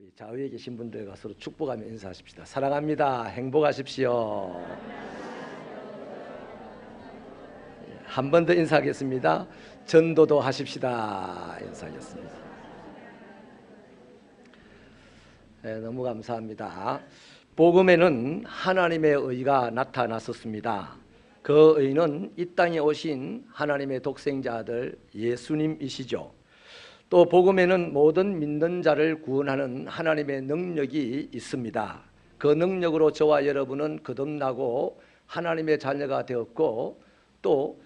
우리 좌우에 계신 분들과 서로 축복하며 인사하십시다. 사랑합니다. 행복하십시오. 한 번 더 인사하겠습니다. 전도도 하십시다. 인사하겠습니다. 네, 너무 감사합니다. 복음에는 하나님의 의가 나타났었습니다. 그 의는 이 땅에 오신 하나님의 독생자 아들 예수님이시죠. 또 복음에는 모든 믿는 자를 구원하는 하나님의 능력이 있습니다. 그 능력으로 저와 여러분은 거듭나고 하나님의 자녀가 되었고 또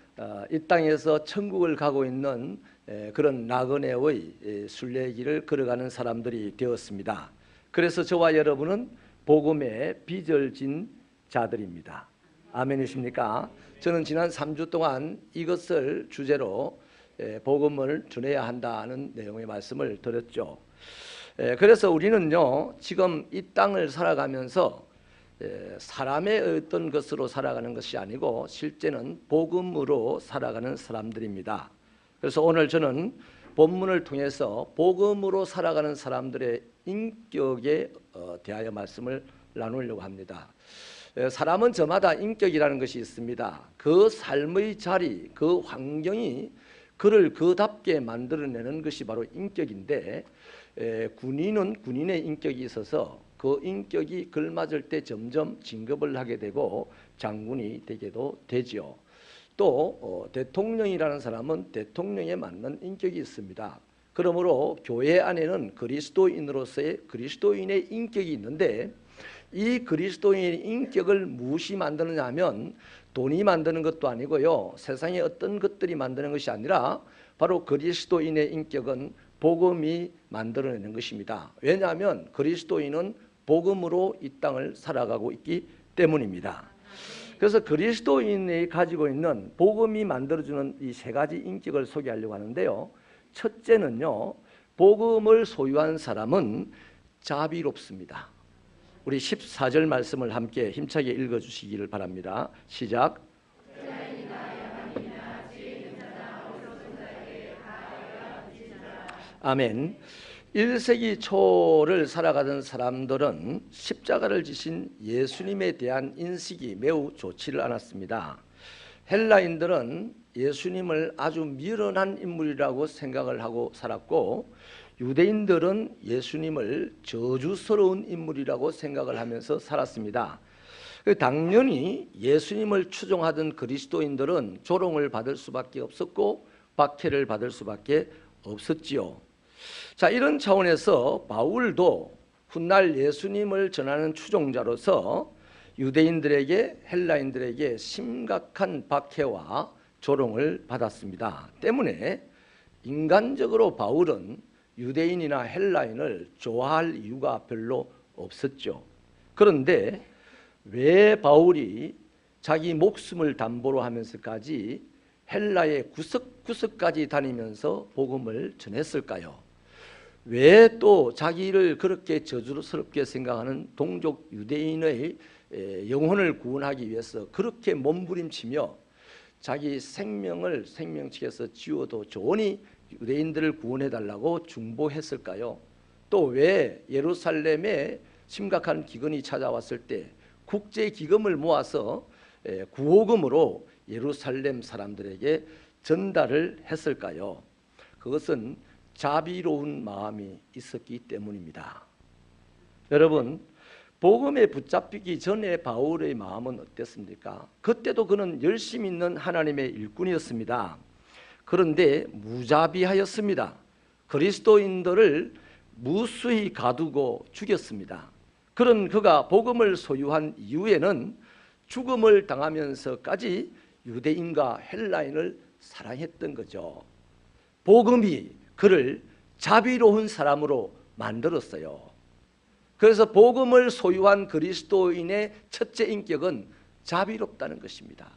이 땅에서 천국을 가고 있는 그런 나그네의 순례길을 걸어가는 사람들이 되었습니다. 그래서 저와 여러분은 복음의 빚을 자들입니다. 아멘이십니까? 저는 지난 3주 동안 이것을 주제로 복음을 전해야 한다는 내용의 말씀을 드렸죠. 그래서 우리는요 지금 이 땅을 살아가면서 사람의 어떤 것으로 살아가는 것이 아니고 실제는 복음으로 살아가는 사람들입니다. 그래서 오늘 저는 본문을 통해서 복음으로 살아가는 사람들의 인격에 대하여 말씀을 나누려고 합니다. 사람은 저마다 인격이라는 것이 있습니다. 그 삶의 자리, 그 환경이 그를 그답게 만들어내는 것이 바로 인격인데 군인은 군인의 인격이 있어서 그 인격이 걸맞을 때 점점 진급을 하게 되고 장군이 되게도 되지요. 또 대통령이라는 사람은 대통령에 맞는 인격이 있습니다. 그러므로 교회 안에는 그리스도인으로서의 그리스도인의 인격이 있는데 이 그리스도인의 인격을 무엇이 만드느냐 하면 돈이 만드는 것도 아니고요 세상의 어떤 것들이 만드는 것이 아니라 바로 그리스도인의 인격은 복음이 만들어내는 것입니다. 왜냐하면 그리스도인은 복음으로 이 땅을 살아가고 있기 때문입니다. 그래서 그리스도인이 가지고 있는 복음이 만들어주는 이 세 가지 인격을 소개하려고 하는데요. 첫째는요, 복음을 소유한 사람은 자비롭습니다. 우리 14절 말씀을 함께 힘차게 읽어주시기를 바랍니다. 시작. 아멘. 1세기 초를 살아가던 사람들은 십자가를 지신 예수님에 대한 인식이 매우 좋지를 않았습니다. 헬라인들은 예수님을 아주 미련한 인물이라고 생각을 하고 살았고 유대인들은 예수님을 저주스러운 인물이라고 생각을 하면서 살았습니다. 당연히 예수님을 추종하던 그리스도인들은 조롱을 받을 수밖에 없었고 박해를 받을 수밖에 없었지요. 자, 이런 차원에서 바울도 훗날 예수님을 전하는 추종자로서 유대인들에게 헬라인들에게 심각한 박해와 조롱을 받았습니다. 때문에 인간적으로 바울은 유대인이나 헬라인을 좋아할 이유가 별로 없었죠. 그런데 왜 바울이 자기 목숨을 담보로 하면서까지 헬라의 구석구석까지 다니면서 복음을 전했을까요? 왜 또 자기를 그렇게 저주스럽게 생각하는 동족 유대인의 영혼을 구원하기 위해서 그렇게 몸부림치며 자기 생명을 생명책에서 지워도 좋으니 유대인들을 구원해달라고 중보했을까요? 또 왜 예루살렘에 심각한 기근이 찾아왔을 때 국제기금을 모아서 구호금으로 예루살렘 사람들에게 전달을 했을까요? 그것은 자비로운 마음이 있었기 때문입니다. 여러분, 복음에 붙잡히기 전에 바울의 마음은 어땠습니까? 그때도 그는 열심 있는 하나님의 일꾼이었습니다. 그런데 무자비하였습니다. 그리스도인들을 무수히 가두고 죽였습니다. 그런 그가 복음을 소유한 이후에는 죽음을 당하면서까지 유대인과 헬라인을 사랑했던 거죠. 복음이 그를 자비로운 사람으로 만들었어요. 그래서 복음을 소유한 그리스도인의 첫째 인격은 자비롭다는 것입니다.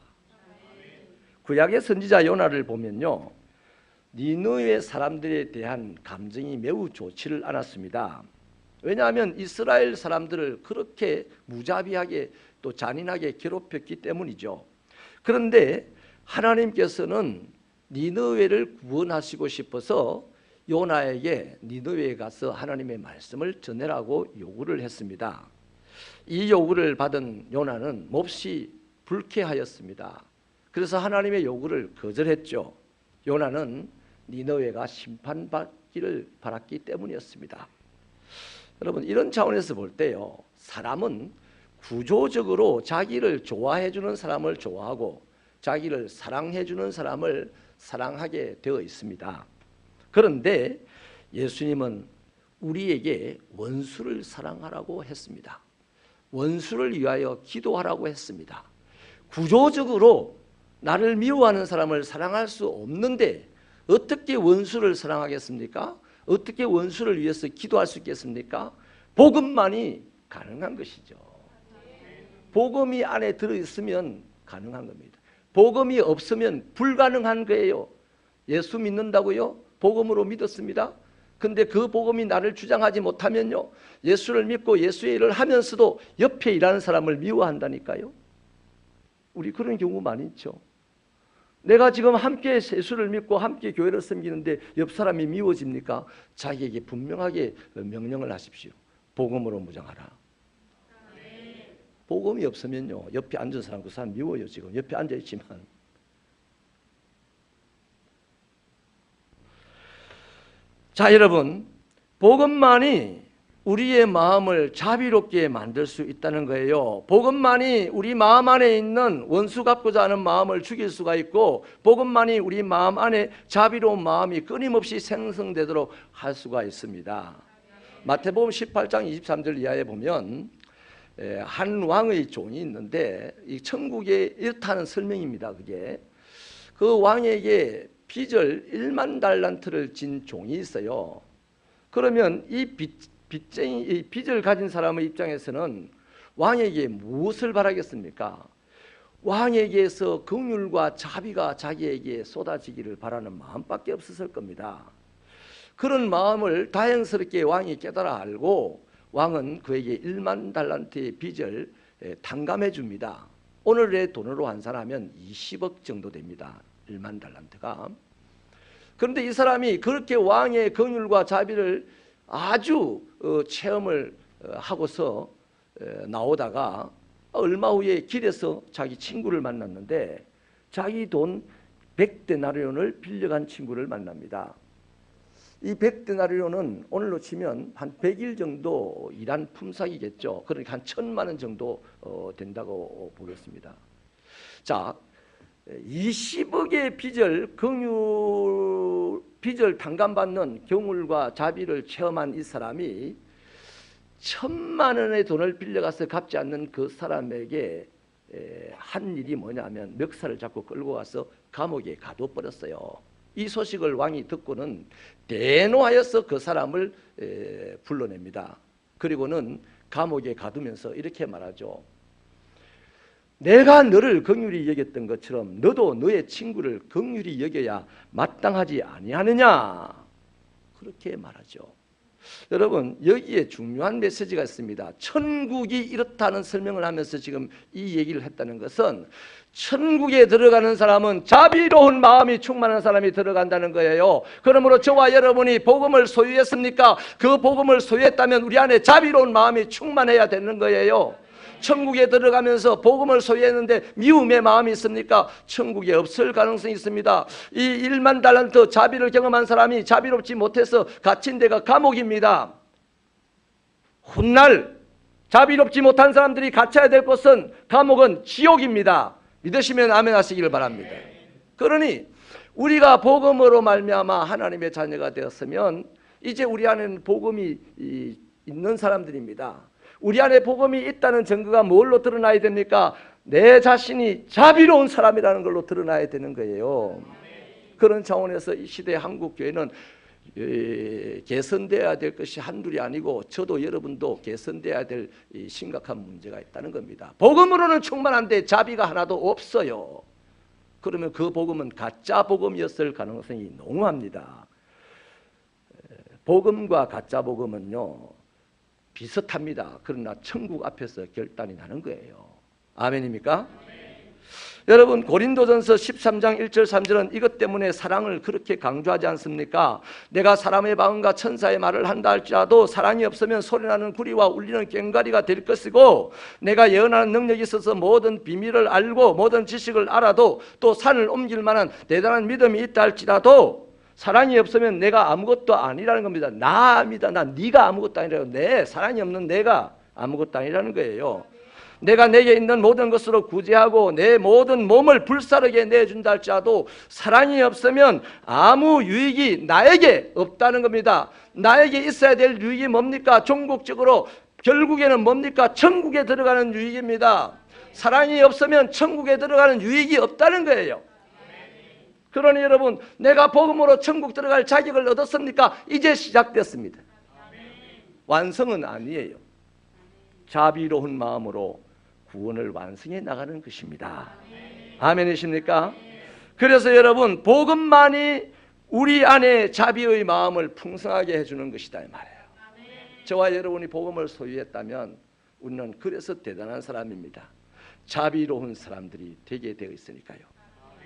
구약의 선지자 요나를 보면요, 니느웨 사람들에 대한 감정이 매우 좋지를 않았습니다. 왜냐하면 이스라엘 사람들을 그렇게 무자비하게 또 잔인하게 괴롭혔기 때문이죠. 그런데 하나님께서는 니느웨를 구원하시고 싶어서 요나에게 니느웨에 가서 하나님의 말씀을 전해라고 요구를 했습니다. 이 요구를 받은 요나는 몹시 불쾌하였습니다. 그래서 하나님의 요구를 거절했죠. 요나는 니느웨가 심판받기를 바랐기 때문이었습니다. 여러분, 이런 차원에서 볼 때요, 사람은 구조적으로 자기를 좋아해 주는 사람을 좋아하고 자기를 사랑해 주는 사람을 사랑하게 되어 있습니다. 그런데 예수님은 우리에게 원수를 사랑하라고 했습니다. 원수를 위하여 기도하라고 했습니다. 구조적으로 나를 미워하는 사람을 사랑할 수 없는데 어떻게 원수를 사랑하겠습니까? 어떻게 원수를 위해서 기도할 수 있겠습니까? 복음만이 가능한 것이죠. 복음이 안에 들어있으면 가능한 겁니다. 복음이 없으면 불가능한 거예요. 예수 믿는다고요? 복음으로 믿었습니다. 근데 그 복음이 나를 주장하지 못하면요, 예수를 믿고 예수의 일을 하면서도 옆에 일하는 사람을 미워한다니까요. 우리 그런 경우 많이 있죠. 내가 지금 함께 예수를 믿고 함께 교회를 섬기는데 옆 사람이 미워집니까? 자기에게 분명하게 명령을 하십시오. 복음으로 무장하라. 복음이 없으면요, 옆에 앉은 사람 그 사람 미워요. 지금 옆에 앉아있지만. 자, 여러분, 복음만이 우리의 마음을 자비롭게 만들 수 있다는 거예요. 복음만이 우리 마음 안에 있는 원수 갚고자 하는 마음을 죽일 수가 있고, 복음만이 우리 마음 안에 자비로운 마음이 끊임없이 생성되도록 할 수가 있습니다. 마태복음 18장 23절 이하에 보면 한 왕의 종이 있는데, 이 천국에 이렇다는 설명입니다. 그게 그 왕에게 빚을 1만 달란트를 진 종이 있어요. 그러면 이 빚을 가진 사람의 입장에서는 왕에게 무엇을 바라겠습니까? 왕에게서 긍휼과 자비가 자기에게 쏟아지기를 바라는 마음밖에 없었을 겁니다. 그런 마음을 다행스럽게 왕이 깨달아 알고 왕은 그에게 1만 달란트의 빚을 탕감해 줍니다. 오늘의 돈으로 환산하면 20억 정도 됩니다. 1만 달란트가. 그런데 이 사람이 그렇게 왕의 긍휼과 자비를 아주 체험을 하고서 나오다가 얼마 후에 길에서 자기 친구를 만났는데, 자기 돈 100데나리온을 빌려간 친구를 만납니다. 이 100데나리온은 오늘로 치면 한 100일 정도 일한 품삯이겠죠. 그러니까 한 1,000만 원 정도 된다고 보겠습니다. 자, 20억의 빚을 탕감받는 경휼과 자비를 체험한 이 사람이 1,000만 원의 돈을 빌려가서 갚지 않는 그 사람에게 한 일이 뭐냐면 멱살을 잡고 끌고 가서 감옥에 가둬버렸어요. 이 소식을 왕이 듣고는 대노하여서 그 사람을 불러냅니다. 그리고는 감옥에 가두면서 이렇게 말하죠. 내가 너를 긍휼히 여겼던 것처럼 너도 너의 친구를 긍휼히 여겨야 마땅하지 아니하느냐, 그렇게 말하죠. 여러분, 여기에 중요한 메시지가 있습니다. 천국이 이렇다는 설명을 하면서 지금 이 얘기를 했다는 것은, 천국에 들어가는 사람은 자비로운 마음이 충만한 사람이 들어간다는 거예요. 그러므로 저와 여러분이 복음을 소유했습니까? 그 복음을 소유했다면 우리 안에 자비로운 마음이 충만해야 되는 거예요. 천국에 들어가면서 복음을 소유했는데 미움의 마음이 있습니까? 천국에 없을 가능성이 있습니다. 이 1만 달란트 자비를 경험한 사람이 자비롭지 못해서 갇힌 데가 감옥입니다. 훗날 자비롭지 못한 사람들이 갇혀야 될 곳은, 감옥은 지옥입니다. 믿으시면 아멘 하시기를 바랍니다. 그러니 우리가 복음으로 말미암아 하나님의 자녀가 되었으면 이제 우리 안에는 복음이 있는 사람들입니다. 우리 안에 복음이 있다는 증거가 뭘로 드러나야 됩니까? 내 자신이 자비로운 사람이라는 걸로 드러나야 되는 거예요. 그런 차원에서 이 시대 한국 교회는 개선되어야 될 것이 한둘이 아니고, 저도 여러분도 개선되어야 될 심각한 문제가 있다는 겁니다. 복음으로는 충만한데 자비가 하나도 없어요. 그러면 그 복음은 가짜 복음이었을 가능성이 농후합니다. 복음과 가짜 복음은요 비슷합니다. 그러나 천국 앞에서 결단이 나는 거예요. 아멘입니까? 여러분 고린도전서 13장 1절 3절은 이것 때문에 사랑을 그렇게 강조하지 않습니까? 내가 사람의 마음과 천사의 말을 한다 할지라도 사랑이 없으면 소리나는 구리와 울리는 꽹과리가 될 것이고, 내가 예언하는 능력이 있어서 모든 비밀을 알고 모든 지식을 알아도 또 산을 옮길 만한 대단한 믿음이 있다 할지라도 사랑이 없으면 내가 아무것도 아니라는 겁니다. 나입니다. 네가 아무것도 아니라고. 사랑이 없는 내가 아무것도 아니라는 거예요. 내가 내게 있는 모든 것으로 구제하고 내 모든 몸을 불사르게 내준다 할지라도 사랑이 없으면 아무 유익이 나에게 없다는 겁니다. 나에게 있어야 될 유익이 뭡니까? 종국적으로 결국에는 뭡니까? 천국에 들어가는 유익입니다. 사랑이 없으면 천국에 들어가는 유익이 없다는 거예요. 그러니 여러분, 내가 복음으로 천국 들어갈 자격을 얻었습니까? 이제 시작됐습니다. 완성은 아니에요. 자비로운 마음으로 구원을 완성해 나가는 것입니다. 아멘이십니까? 그래서 여러분, 복음만이 우리 안에 자비의 마음을 풍성하게 해주는 것이다 이 말이에요. 저와 여러분이 복음을 소유했다면 우리는 그래서 대단한 사람입니다. 자비로운 사람들이 되게 되어 있으니까요.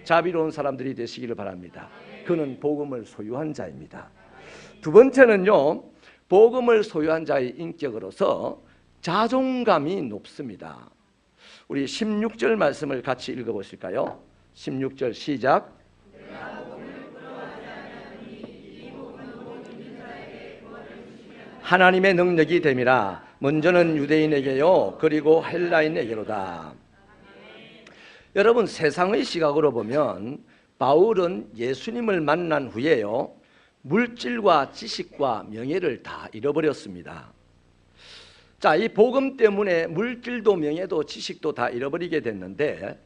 자비로운 사람들이 되시기를 바랍니다. 그는 복음을 소유한 자입니다. 두 번째는요, 복음을 소유한 자의 인격으로서 자존감이 높습니다. 우리 16절 말씀을 같이 읽어보실까요? 16절 시작. 하나님의 능력이 됨이라. 먼저는 유대인에게요 그리고 헬라인에게로다. 여러분, 세상의 시각으로 보면 바울은 예수님을 만난 후에요 물질과 지식과 명예를 다 잃어버렸습니다. 자, 이 복음 때문에 물질도 명예도 지식도 다 잃어버리게 됐는데,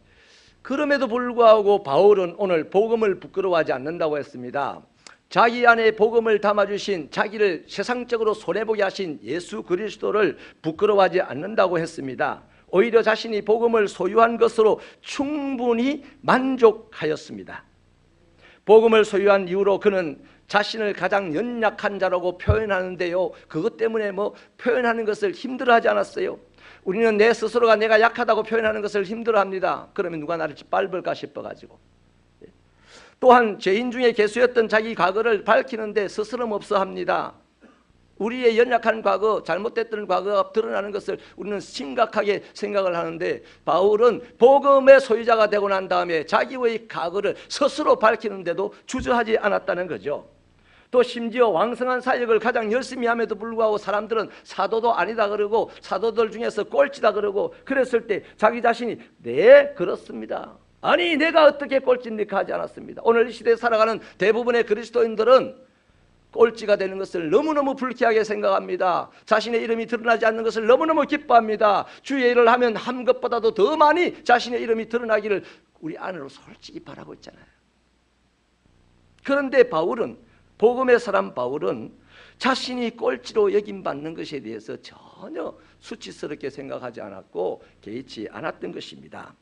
그럼에도 불구하고 바울은 오늘 복음을 부끄러워하지 않는다고 했습니다. 자기 안에 복음을 담아주신, 자기를 세상적으로 손해보게 하신 예수 그리스도를 부끄러워하지 않는다고 했습니다. 오히려 자신이 복음을 소유한 것으로 충분히 만족하였습니다. 복음을 소유한 이후로 그는 자신을 가장 연약한 자라고 표현하는데요, 그것 때문에 표현하는 것을 힘들어하지 않았어요. 우리는 내 스스로가 내가 약하다고 표현하는 것을 힘들어합니다. 그러면 누가 나를 짓밟을까 싶어가지고. 또한 죄인 중에 개수였던 자기 과거를 밝히는데 스스럼 없어 합니다. 우리의 연약한 과거, 잘못됐던 과거가 드러나는 것을 우리는 심각하게 생각을 하는데, 바울은 복음의 소유자가 되고 난 다음에 자기의 과거를 스스로 밝히는데도 주저하지 않았다는 거죠. 또 심지어 왕성한 사역을 가장 열심히 함에도 불구하고 사람들은 사도도 아니다 그러고 사도들 중에서 꼴찌다 그러고, 그랬을 때 자기 자신이 네 그렇습니다, 아니 내가 어떻게 꼴찌입니까 하지 않았습니다. 오늘 이 시대에 살아가는 대부분의 그리스도인들은 꼴찌가 되는 것을 너무너무 불쾌하게 생각합니다. 자신의 이름이 드러나지 않는 것을 너무너무 기뻐합니다. 주의 일을 하면 한 것보다도 더 많이 자신의 이름이 드러나기를 우리 안으로 솔직히 바라고 있잖아요. 그런데 바울은, 복음의 사람 바울은 자신이 꼴찌로 여김받는 것에 대해서 전혀 수치스럽게 생각하지 않았고 개의치 않았던 것입니다.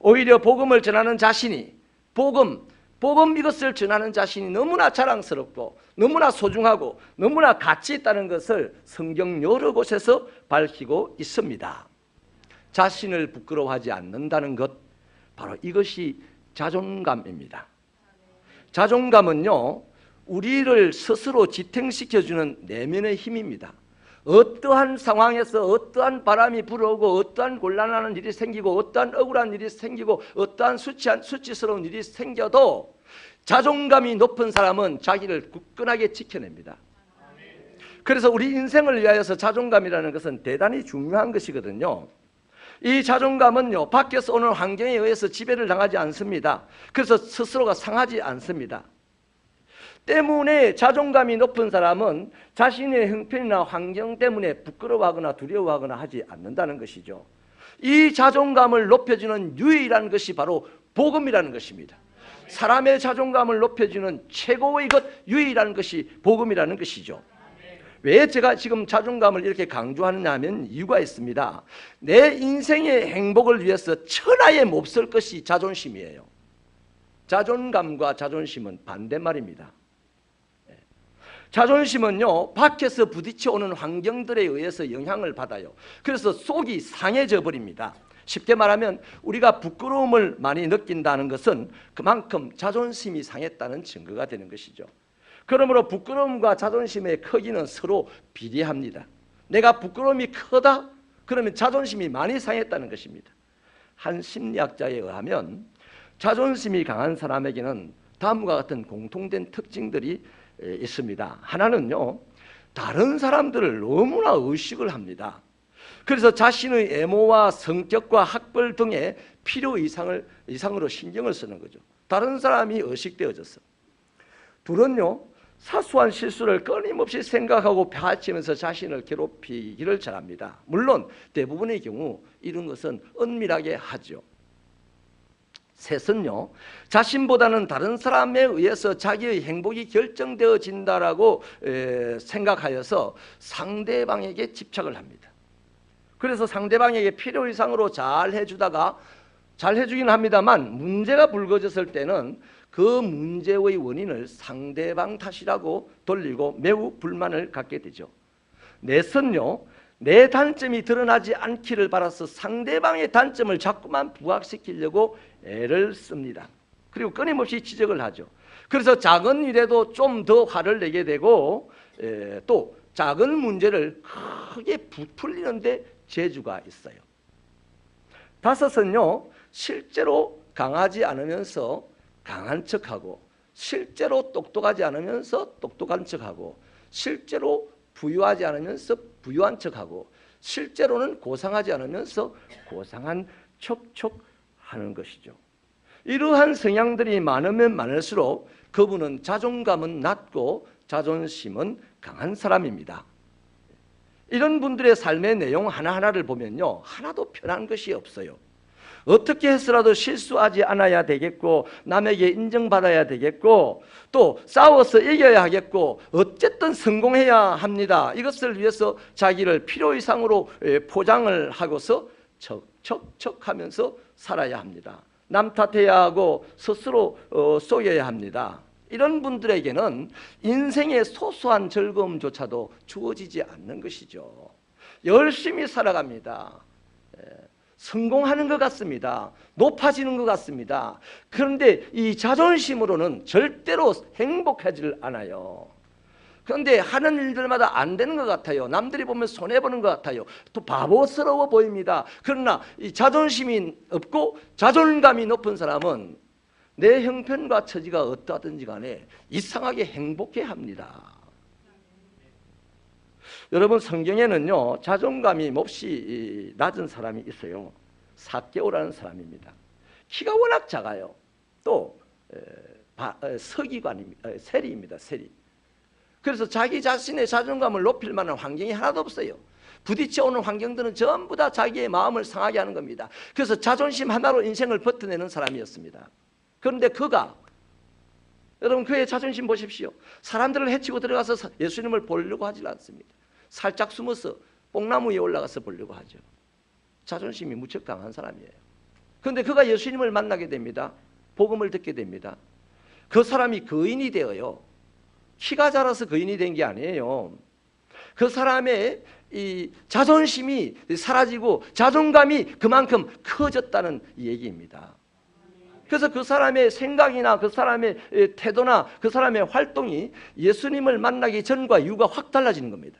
오히려 복음을 전하는 자신이, 복음 이것을 전하는 자신이 너무나 자랑스럽고 너무나 소중하고 너무나 가치 있다는 것을 성경 여러 곳에서 밝히고 있습니다. 자신을 부끄러워하지 않는다는 것, 바로 이것이 자존감입니다. 자존감은요, 우리를 스스로 지탱시켜주는 내면의 힘입니다. 어떠한 상황에서 어떠한 바람이 불어오고 어떠한 곤란한 일이 생기고 어떠한 억울한 일이 생기고 어떠한 수치스러운 일이 생겨도 자존감이 높은 사람은 자기를 굳건하게 지켜냅니다. 그래서 우리 인생을 위하여서 자존감이라는 것은 대단히 중요한 것이거든요. 이 자존감은요, 밖에서 오는 환경에 의해서 지배를 당하지 않습니다. 그래서 스스로가 상하지 않습니다. 때문에 자존감이 높은 사람은 자신의 형편이나 환경 때문에 부끄러워하거나 두려워하거나 하지 않는다는 것이죠. 이 자존감을 높여주는 유일한 것이 바로 복음이라는 것입니다. 사람의 자존감을 높여주는 최고의 것, 유일한 것이 복음이라는 것이죠. 왜 제가 지금 자존감을 이렇게 강조하느냐 하면 이유가 있습니다. 내 인생의 행복을 위해서 천하에 몹쓸 것이 자존심이에요. 자존감과 자존심은 반대말입니다. 자존심은요, 밖에서 부딪혀오는 환경들에 의해서 영향을 받아요. 그래서 속이 상해져 버립니다. 쉽게 말하면 우리가 부끄러움을 많이 느낀다는 것은 그만큼 자존심이 상했다는 증거가 되는 것이죠. 그러므로 부끄러움과 자존심의 크기는 서로 비례합니다. 내가 부끄러움이 크다? 그러면 자존심이 많이 상했다는 것입니다. 한 심리학자에 의하면 자존심이 강한 사람에게는 다음과 같은 공통된 특징들이 있습니다. 하나는요, 다른 사람들을 너무나 의식을 합니다. 그래서 자신의 외모와 성격과 학벌 등의 필요 이상으로 신경을 쓰는 거죠. 다른 사람이 의식되어졌어. 둘은요, 사소한 실수를 끊임없이 생각하고 파헤치면서 자신을 괴롭히기를 잘합니다. 물론 대부분의 경우 이런 것은 은밀하게 하죠. 셋은요, 자신보다는 다른 사람에 의해서 자기의 행복이 결정되어진다라고 생각하여서 상대방에게 집착을 합니다. 그래서 상대방에게 필요 이상으로 잘 해주긴 합니다만 문제가 불거졌을 때는 그 문제의 원인을 상대방 탓이라고 돌리고 매우 불만을 갖게 되죠. 넷은요, 내 단점이 드러나지 않기를 바라서 상대방의 단점을 자꾸만 부각시키려고 애를 씁니다. 그리고 끊임없이 지적을 하죠. 그래서 작은 일에도 좀 더 화를 내게 되고 또 작은 문제를 크게 부풀리는데 재주가 있어요. 다섯은요, 실제로 강하지 않으면서 강한 척하고, 실제로 똑똑하지 않으면서 똑똑한 척하고, 실제로 부유하지 않으면서 부유한 척하고, 실제로는 고상하지 않으면서 고상한 척하는 것이죠. 이러한 성향들이 많으면 많을수록 그분은 자존감은 낮고 자존심은 강한 사람입니다. 이런 분들의 삶의 내용 하나하나를 보면요, 하나도 편한 것이 없어요. 어떻게 해서라도 실수하지 않아야 되겠고, 남에게 인정받아야 되겠고, 또 싸워서 이겨야 하겠고, 어쨌든 성공해야 합니다. 이것을 위해서 자기를 필요 이상으로 포장을 하고서 척척척하면서 살아야 합니다. 남 탓해야 하고 스스로 속여야 합니다. 이런 분들에게는 인생의 소소한 즐거움조차도 주어지지 않는 것이죠. 열심히 살아갑니다. 성공하는 것 같습니다. 높아지는 것 같습니다. 그런데 이 자존심으로는 절대로 행복하지 않아요. 그런데 하는 일들마다 안 되는 것 같아요. 남들이 보면 손해보는 것 같아요. 또 바보스러워 보입니다. 그러나 이 자존심이 없고 자존감이 높은 사람은 내 형편과 처지가 어떠하든지 간에 이상하게 행복해합니다. 여러분, 성경에는요, 자존감이 몹시 낮은 사람이 있어요. 삭개오라는 사람입니다. 키가 워낙 작아요. 또 서기관입니다. 세리입니다. 세리. 그래서 자기 자신의 자존감을 높일 만한 환경이 하나도 없어요. 부딪혀오는 환경들은 전부 다 자기의 마음을 상하게 하는 겁니다. 그래서 자존심 하나로 인생을 버텨내는 사람이었습니다. 그런데 여러분, 그의 자존심 보십시오. 사람들을 해치고 들어가서 예수님을 보려고 하지 않습니다. 살짝 숨어서 뽕나무 위에 올라가서 보려고 하죠. 자존심이 무척 강한 사람이에요. 그런데 그가 예수님을 만나게 됩니다. 복음을 듣게 됩니다. 그 사람이 거인이 되어요. 키가 자라서 거인이 된 게 아니에요. 그 사람의 이 자존심이 사라지고 자존감이 그만큼 커졌다는 얘기입니다. 그래서 그 사람의 생각이나 그 사람의 태도나 그 사람의 활동이 예수님을 만나기 전과 이유가 확 달라지는 겁니다.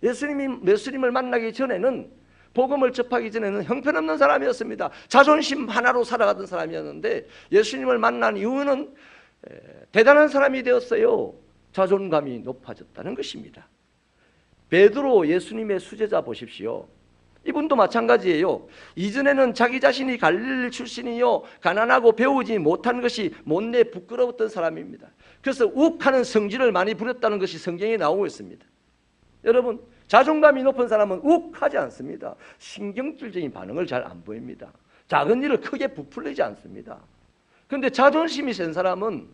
예수님을 만나기 전에는, 복음을 접하기 전에는 형편없는 사람이었습니다. 자존심 하나로 살아가던 사람이었는데 예수님을 만난 이유는 대단한 사람이 되었어요. 자존감이 높아졌다는 것입니다. 베드로, 예수님의 수제자 보십시오. 이분도 마찬가지예요. 이전에는 자기 자신이 갈릴리 출신이요, 가난하고 배우지 못한 것이 못내 부끄러웠던 사람입니다. 그래서 욱하는 성질을 많이 부렸다는 것이 성경에 나오고 있습니다. 여러분, 자존감이 높은 사람은 욱하지 않습니다. 신경질적인 반응을 잘 안 보입니다. 작은 일을 크게 부풀리지 않습니다. 그런데 자존심이 센 사람은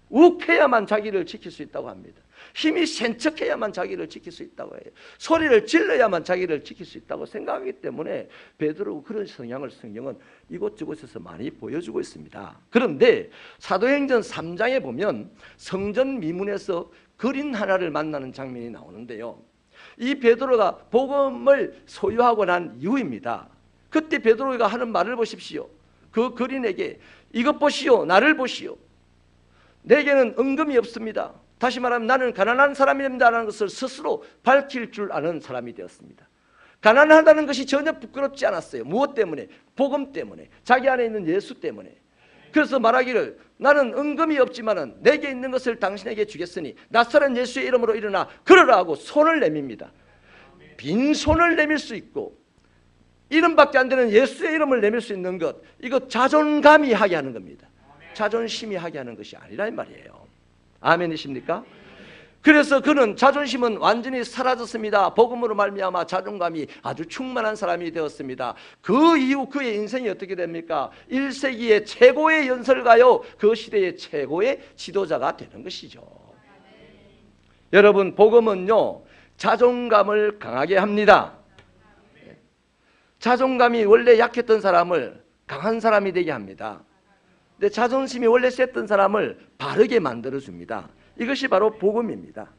욱해야만 자기를 지킬 수 있다고 합니다. 힘이 센 척해야만 자기를 지킬 수 있다고 해요. 소리를 질러야만 자기를 지킬 수 있다고 생각하기 때문에 베드로 그런 성향을 성경은 이곳저곳에서 많이 보여주고 있습니다. 그런데 사도행전 3장에 보면 성전 미문에서 거린 하나를 만나는 장면이 나오는데요, 이 베드로가 복음을 소유하고 난 이후입니다. 그때 베드로가 하는 말을 보십시오. 그 거린에게 이것 보시오, 나를 보시오. 내게는 은금이 없습니다. 다시 말하면 나는 가난한 사람입니다라는 것을 스스로 밝힐 줄 아는 사람이 되었습니다. 가난하다는 것이 전혀 부끄럽지 않았어요. 무엇 때문에? 복음 때문에, 자기 안에 있는 예수 때문에. 그래서 말하기를 나는 은금이 없지만은 내게 있는 것을 당신에게 주겠으니 나사렛 예수의 이름으로 일어나 걸으라 하고 손을 내밉니다. 빈손을 내밀 수 있고 이름밖에 안 되는 예수의 이름을 내밀 수 있는 것, 이거 자존감이 하게 하는 겁니다. 자존심이 하게 하는 것이 아니란 말이에요. 아멘이십니까? 그래서 그는 자존심은 완전히 사라졌습니다. 복음으로 말미암아 자존감이 아주 충만한 사람이 되었습니다. 그 이후 그의 인생이 어떻게 됩니까? 1세기의 최고의 연설가요, 그 시대의 최고의 지도자가 되는 것이죠. 여러분, 복음은요 자존감을 강하게 합니다. 자존감이 원래 약했던 사람을 강한 사람이 되게 합니다. 근데 자존심이 원래 셌던 사람을 바르게 만들어줍니다. 이것이 바로 복음입니다.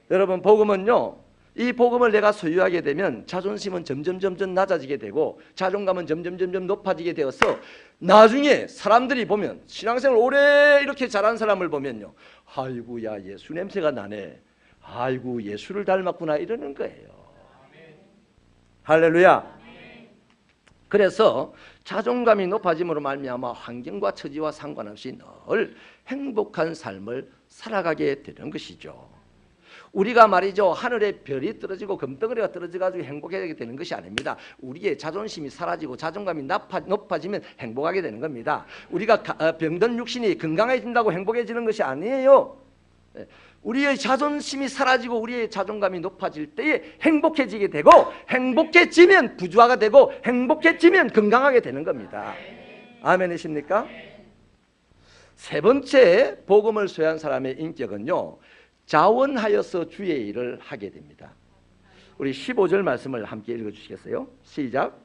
여러분, 복음은요, 이 복음을 내가 소유하게 되면 자존심은 점점 낮아지게 되고 자존감은 점점 높아지게 되어서 나중에 사람들이 보면, 신앙생활 오래 이렇게 잘한 사람을 보면요, 아이고야 예수 냄새가 나네, 아이고 예수를 닮았구나, 이러는 거예요. 할렐루야. 그래서 자존감이 높아짐으로 말미암아 환경과 처지와 상관없이 늘 행복한 삶을 살아가게 되는 것이죠. 우리가 말이죠, 하늘에 별이 떨어지고 금덩어리가 떨어져가지고 행복하게 되는 것이 아닙니다. 우리의 자존심이 사라지고 자존감이 높아지면 행복하게 되는 겁니다. 우리가 병든 육신이 건강해진다고 행복해지는 것이 아니에요. 우리의 자존심이 사라지고 우리의 자존감이 높아질 때에 행복해지게 되고, 행복해지면 부유하게 되고 행복해지면 건강하게 되는 겁니다. 아멘이십니까? 세 번째 복음을 소유한 사람의 인격은요, 자원하여서 주의 일을 하게 됩니다. 우리 15절 말씀을 함께 읽어주시겠어요? 시작.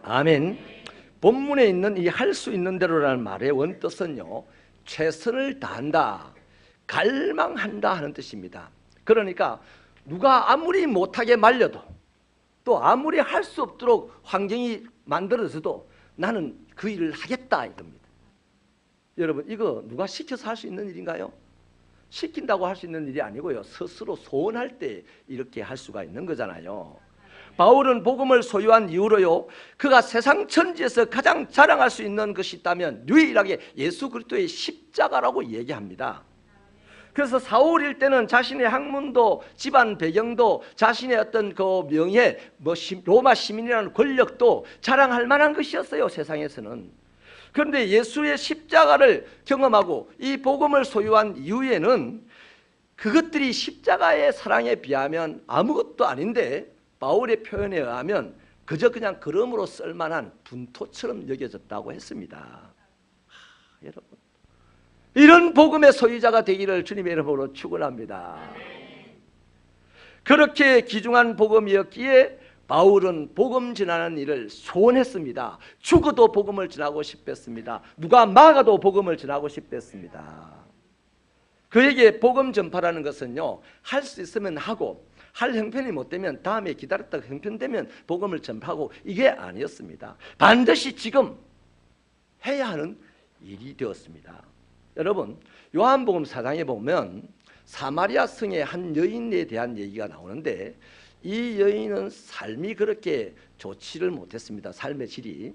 아멘. 본문에 있는 이 할 수 있는 대로라는 말의 원뜻은요, 최선을 다한다, 갈망한다 하는 뜻입니다. 그러니까 누가 아무리 못하게 말려도, 또 아무리 할 수 없도록 환경이 만들어져도 나는 그 일을 하겠다 이겁니다. 여러분, 이거 누가 시켜서 할 수 있는 일인가요? 시킨다고 할 수 있는 일이 아니고요, 스스로 소원할 때 이렇게 할 수가 있는 거잖아요. 바울은 복음을 소유한 이후로요, 그가 세상 천지에서 가장 자랑할 수 있는 것이 있다면 유일하게 예수 그리스도의 십자가라고 얘기합니다. 그래서 사울일 때는 자신의 학문도 집안 배경도 자신의 어떤 그 명예, 로마 시민이라는 권력도 자랑할 만한 것이었어요, 세상에서는. 그런데 예수의 십자가를 경험하고 이 복음을 소유한 이후에는 그것들이 십자가의 사랑에 비하면 아무것도 아닌데, 바울의 표현에 의하면 그저 그냥 걸음으로 쓸만한 분토처럼 여겨졌다고 했습니다. 여러분, 이런 복음의 소유자가 되기를 주님의 이름으로 축원합니다. 그렇게 귀중한 복음이었기에 바울은 복음 전하는 일을 소원했습니다. 죽어도 복음을 전하고 싶었습니다. 누가 막아도 복음을 전하고 싶었습니다. 그에게 복음 전파라는 것은요, 할 수 있으면 하고 할 형편이 못 되면 다음에 기다렸다가 형편되면 복음을 전파하고, 이게 아니었습니다. 반드시 지금 해야 하는 일이 되었습니다. 여러분, 요한복음 4장에 보면 사마리아 성의 한 여인에 대한 얘기가 나오는데, 이 여인은 삶이 그렇게 좋지를 못했습니다. 삶의 질이.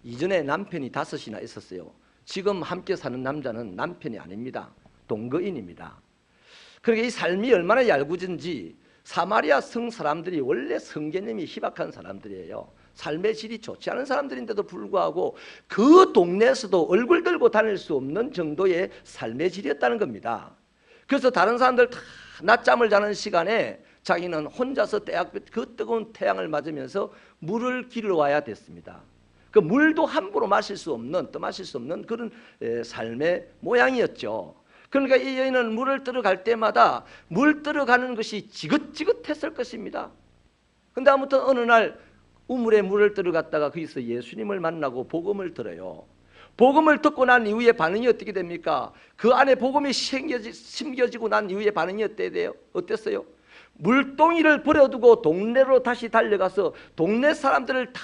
이전에 남편이 5이나 있었어요. 지금 함께 사는 남자는 남편이 아닙니다. 동거인입니다. 그러니까 이 삶이 얼마나 얄궂은지, 사마리아 성 사람들이 원래 성개념이 희박한 사람들이에요. 삶의 질이 좋지 않은 사람들인데도 불구하고 그 동네에서도 얼굴 들고 다닐 수 없는 정도의 삶의 질이었다는 겁니다. 그래서 다른 사람들 다 낮잠을 자는 시간에 자기는 혼자서 그 뜨거운 태양을 맞으면서 물을 길러 와야 됐습니다. 그 물도 함부로 마실 수 없는, 떠마실 수 없는 그런 삶의 모양이었죠. 그러니까 이 여인은 물을 들어갈 때마다 물 들어가는 것이 지긋지긋했을 것입니다. 근데 아무튼 어느 날 우물에 물을 들어갔다가 거기서 예수님을 만나고 복음을 들어요. 복음을 듣고 난 이후에 반응이 어떻게 됩니까? 그 안에 복음이 심겨지고 난 이후에 반응이 어땠어요? 물동이를 버려두고 동네로 다시 달려가서 동네 사람들을 다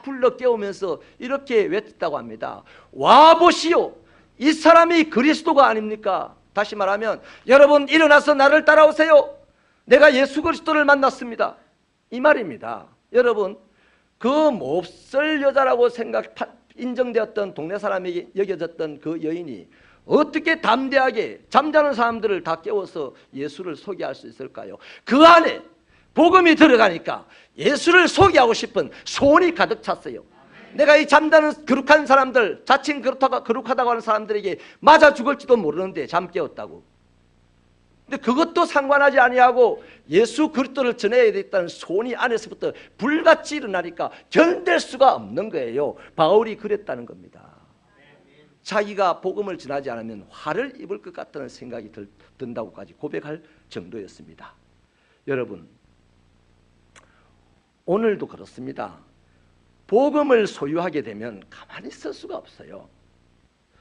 불러 깨우면서 이렇게 외쳤다고 합니다. 와 보시오, 이 사람이 그리스도가 아닙니까? 다시 말하면 여러분 일어나서 나를 따라오세요. 내가 예수 그리스도를 만났습니다. 이 말입니다. 여러분, 그 몹쓸 여자라고 인정되었던 동네 사람에게 여겨졌던 그 여인이 어떻게 담대하게 잠자는 사람들을 다 깨워서 예수를 소개할 수 있을까요? 그 안에 복음이 들어가니까 예수를 소개하고 싶은 소원이 가득 찼어요. 내가 이 잠자는 거룩한 사람들, 자칭 거룩하다고 하는 사람들에게 맞아 죽을지도 모르는데 잠 깨웠다고. 근데 그것도 상관하지 아니하고 예수 그리스도를 전해야 되겠다는 소원이 안에서부터 불같이 일어나니까 견딜 수가 없는 거예요. 바울이 그랬다는 겁니다. 자기가 복음을 전하지 않으면 화를 입을 것 같다는 생각이 든다고까지 고백할 정도였습니다. 여러분, 오늘도 그렇습니다. 복음을 소유하게 되면 가만히 있을 수가 없어요.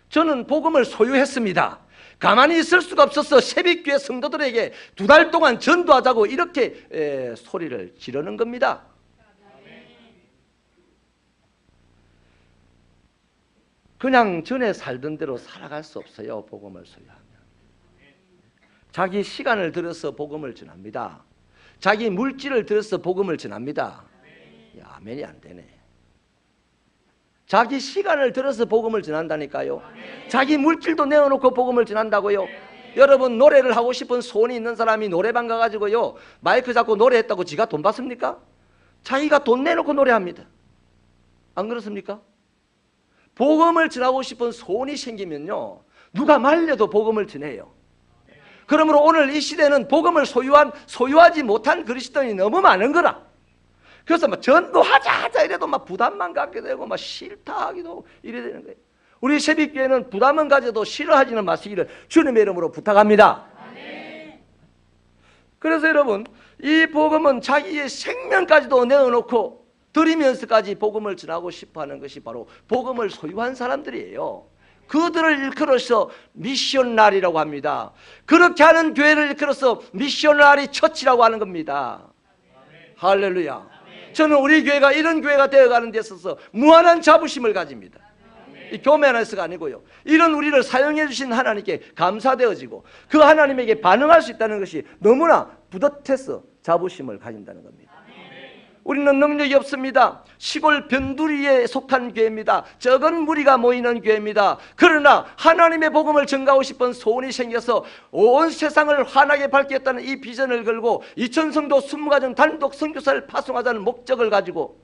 저는 복음을 소유했습니다. 가만히 있을 수가 없어서 새벽교회 성도들에게 2달 동안 전도하자고 이렇게 소리를 지르는 겁니다. 그냥 전에 살던 대로 살아갈 수 없어요. 복음을 소유하면. 자기 시간을 들여서 복음을 전합니다. 자기 물질을 들여서 복음을 전합니다. 야, 아멘이 안 되네. 자기 시간을 들여서 복음을 전한다니까요. 자기 물질도 내어놓고 복음을 전한다고요. 여러분, 노래를 하고 싶은 소원이 있는 사람이 노래방 가가지고요 마이크 잡고 노래했다고 지가 돈 받습니까? 자기가 돈 내놓고 노래합니다. 안 그렇습니까? 복음을 전하고 싶은 소원이 생기면요 누가 말려도 복음을 전해요. 그러므로 오늘 이 시대는 복음을 소유하지 못한 그리스도인이 너무 많은 거라. 그래서 막 전도하자 이래도 막 부담만 갖게 되고 막 싫다 하기도 하고 이래 되는 거예요. 우리 새벽교회는 부담은 가져도 싫어하지는 마시기를 주님의 이름으로 부탁합니다. 그래서 여러분, 이 복음은 자기의 생명까지도 내어놓고 드리면서까지 복음을 전하고 싶어하는 것이 바로 복음을 소유한 사람들이에요. 그들을 일컬어서 미셔널이라고 합니다. 그렇게 하는 교회를 일컬어서 미셔널 처치라고 하는 겁니다. 할렐루야. 저는 우리 교회가 이런 교회가 되어가는 데 있어서 무한한 자부심을 가집니다. 이 교회 안에서가 아니고요. 이런 우리를 사용해 주신 하나님께 감사되어지고 그 하나님에게 반응할 수 있다는 것이 너무나 뿌듯해서 자부심을 가진다는 겁니다. 우리는 능력이 없습니다. 시골 변두리에 속한 교회입니다. 적은 무리가 모이는 교회입니다. 그러나 하나님의 복음을 전가하고 싶은 소원이 생겨서 온 세상을 환하게 밝겠다는 이 비전을 걸고 2000성도 20가정 단독 선교사를 파송하자는 목적을 가지고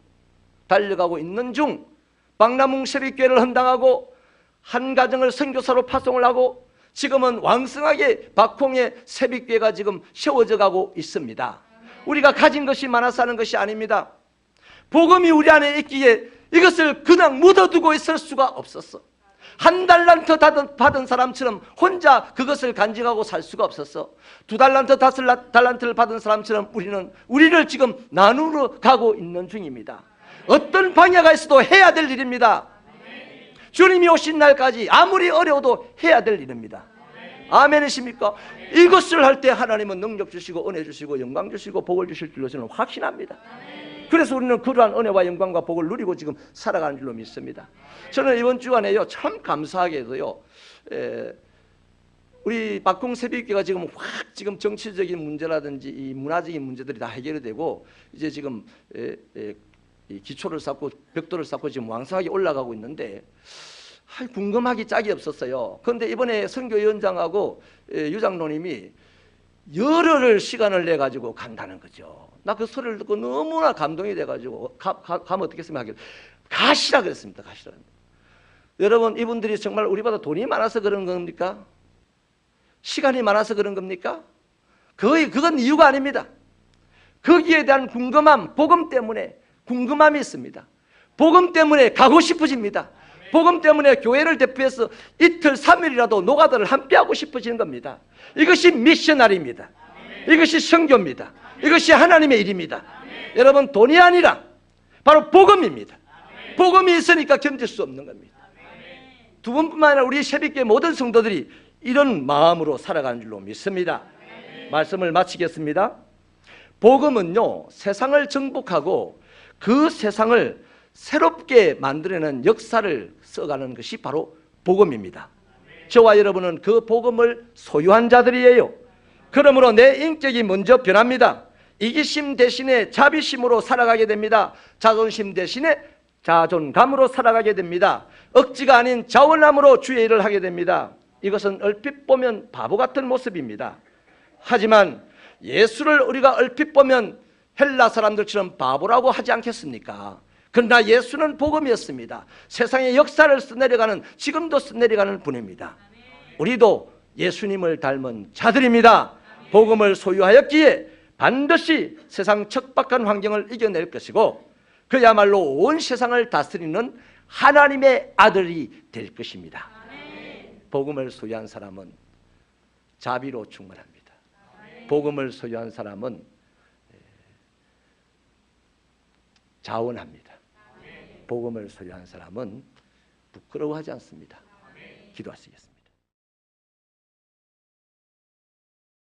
달려가고 있는 중 박남웅 새벽교회를 헌당하고 한 가정을 선교사로 파송을 하고 지금은 왕성하게 박홍의 새벽교회가 지금 세워져 가고 있습니다. 우리가 가진 것이 많아서 하는 것이 아닙니다. 복음이 우리 안에 있기에 이것을 그냥 묻어두고 있을 수가 없었어. 한 달란트 받은 사람처럼 혼자 그것을 간직하고 살 수가 없었어. 2달란트, 5달란트를 받은 사람처럼 우리를 지금 나누러 가고 있는 중입니다. 어떤 방해가 있어도 해야 될 일입니다. 주님이 오신 날까지 아무리 어려워도 해야 될 일입니다. 아멘이십니까? 이것을 할 때 하나님은 능력 주시고 은혜 주시고 영광 주시고 복을 주실 줄로 저는 확신합니다. 그래서 우리는 그러한 은혜와 영광과 복을 누리고 지금 살아가는 줄로 믿습니다. 저는 이번 주간에요 참 감사하게도요 우리 박홍 새벽교회가 지금 확 지금 정치적인 문제라든지 이 문화적인 문제들이 다 해결이 되고 이제 지금 이 기초를 쌓고 벽돌을 쌓고 지금 왕성하게 올라가고 있는데 궁금하기 짝이 없었어요. 그런데 이번에 선교위원장하고 유장로님이 열흘을 시간을 내가지고 간다는 거죠. 나 그 소리를 듣고 너무나 감동이 돼가지고 가면 어떻게 생각하길래 가시라 그랬습니다. 가시라. 여러분, 이분들이 정말 우리보다 돈이 많아서 그런 겁니까? 시간이 많아서 그런 겁니까? 그건 이유가 아닙니다. 거기에 대한 궁금함, 복음 때문에 궁금함이 있습니다. 복음 때문에 가고 싶어집니다. 복음 때문에 교회를 대표해서 이틀 3일이라도 노가다를 함께하고 싶어지는 겁니다. 이것이 미셔널입니다. 이것이 선교입니다. 이것이 하나님의 일입니다. 여러분, 돈이 아니라 바로 복음입니다. 복음이 있으니까 견딜 수 없는 겁니다. 두 분뿐만 아니라 우리 새벽교회 모든 성도들이 이런 마음으로 살아가는 줄로 믿습니다. 말씀을 마치겠습니다. 복음은요, 세상을 정복하고 그 세상을 새롭게 만들어내는 역사를 써가는 것이 바로 복음입니다. 저와 여러분은 그 복음을 소유한 자들이에요. 그러므로 내 인격이 먼저 변합니다. 이기심 대신에 자비심으로 살아가게 됩니다. 자존심 대신에 자존감으로 살아가게 됩니다. 억지가 아닌 자원함으로 주의 일을 하게 됩니다. 이것은 얼핏 보면 바보 같은 모습입니다. 하지만 예수를 우리가 얼핏 보면 헬라 사람들처럼 바보라고 하지 않겠습니까? 그러나 예수는 복음이었습니다. 세상의 역사를 써내려가는, 지금도 써내려가는 분입니다. 우리도 예수님을 닮은 자들입니다. 복음을 소유하였기에 반드시 세상 척박한 환경을 이겨낼 것이고 그야말로 온 세상을 다스리는 하나님의 아들이 될 것입니다. 복음을 소유한 사람은 자비로 충만합니다. 복음을 소유한 사람은 자원합니다. 복음을 소유한 사람은 부끄러워하지 않습니다. 기도하시겠습니다.